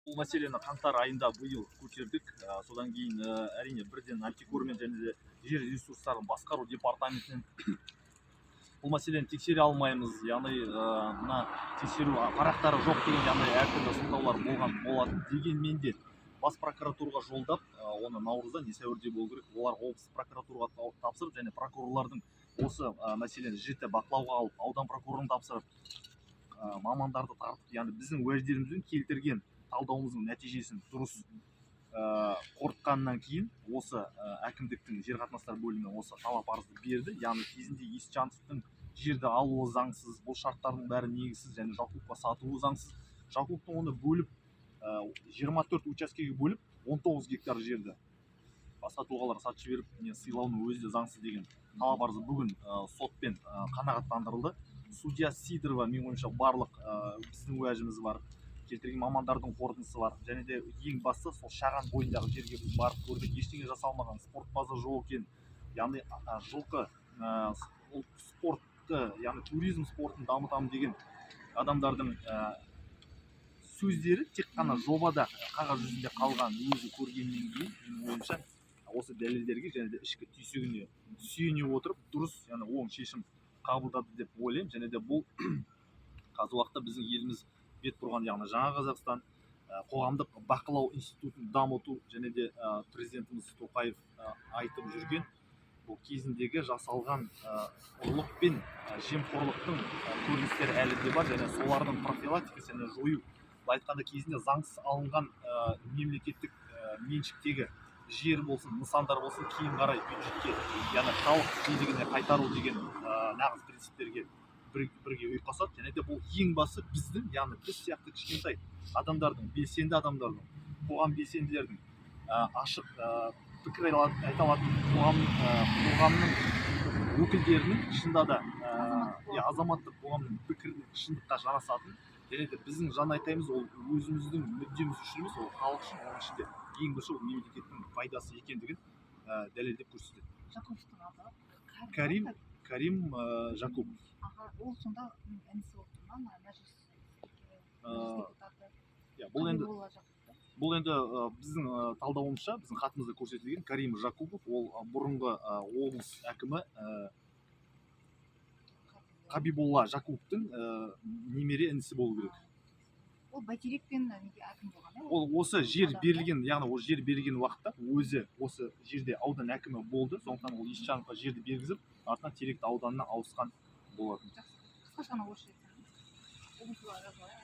Бұл мәселені қаңтар айында биыл көтердік. Содан кейін әрине бірден антикормен және де жер ресурстарын басқару департаментінен бұл мәселені тексере алмаймыз. Яғни мына тексеру парақтары жоқ деген яғни әртүрлі сылтаулар болатын дегенмен де бас прокуратураға жолдап, оны наурызда не сәуірде болу керек. Олар облыстық прокуратураға тапсырып және прокурорлардың осы мәселені жіті бақылауға алып, аудан прокурорын тапсырып, мамандарды тартып, яғни біздің уәждерімізбен келтірген талдауымыздың нәтижесін дұрыс қорытқаннан кейін осы әкімдіктің жер қатынастар бөліміне осы талап арызды берді. Яғни кезінде Есжановтың жерді алуы заңсыз, бұл шарттардың бәрі негізсіз және Жакуповқа сатуы заңсыз. Жакуповтың оны бөліп 24 учаскеге бөліп 19 гектар жерді басқа тұлғаларға сатып жіберіп, сыйлауының өзі де заңсыз деген талап арызы бүгін сотпен қанағаттандырылды. Судья Сидорова, менің ойымша, барлық біздің уәжіміз бар, келтірген мамандардың қорытындысы бар, және де ең басты сол шаған бойындағы жерге біз барып көрдік, ештеңе жасалмаған, спорт база жоқ екен. Яғни жылқы спортты, яғни туризм спортын дамытамын деген адамдардың сөздері тек қана жобада қағаз жүзінде қалған өзі көргеннен кейін, менің ойымша, осы дәлелдерге және де ішкі түйсігіне сүйене отырып дұрыс, яғни оң шешім қабылдады деп ойлаймын. Және де бұл қазір уақытта біздің еліміз бет бұрған, яғни жаңа Қазақстан қоғамдық бақылау институтын дамыту және де президентіміз Тоқаев айтып жүрген бұл кезіндегі жасалған ұрлық пен жемқорлықтың көріністері әлі де бар, және солардың профилактикасы және жою. Айтқанда кезінде заңсыз алынған мемлекеттік меншіктегі жер болсын, нысандар болсын, кейін қарай бюджетке, яғни халық билігіне қайтару деген нағыз принциптерге бірге ұйқасады. Және де бұл ең басы біздің, яғни біз сияқты кішкентай адамдардың, белсенді адамдардың, қоғам белсенділердің ашық пікір айта алатын қоғамның өкілдерінің шынында да азаматтық қоғамның пікірінің шындыққа жанасатын, және де біздің жан айқайымыз ол өзіміздің мүддеміз үшін емес, ол халық үшін, оның ішінде ең бірінші ол мемлекеттің пайдасы екендігін дәлелдеп көрсетеді. Жакуповтың аты Карим Жакупов. Ол сонда інісі болып тұр ма, мәжіліс депутаты? Бұл енді біздің талдауымызша, біздің хатымызда көрсетілген Карим Жакупов, ол бұрынғы облыс әкімі Қабиболла Жакуповтың немере інісі болу керек. Ол бәйтерекпен неге әкім болған? Ол осы жер берілген, яғни ол жер берілген уақытта өзі осы жерде аудан әкімі болды. Сондықтан ол Есжановқа жерді бергізіп, артынан Теректі ауданына ауысқан болатын. Қысқаша орысша айтсаңыз.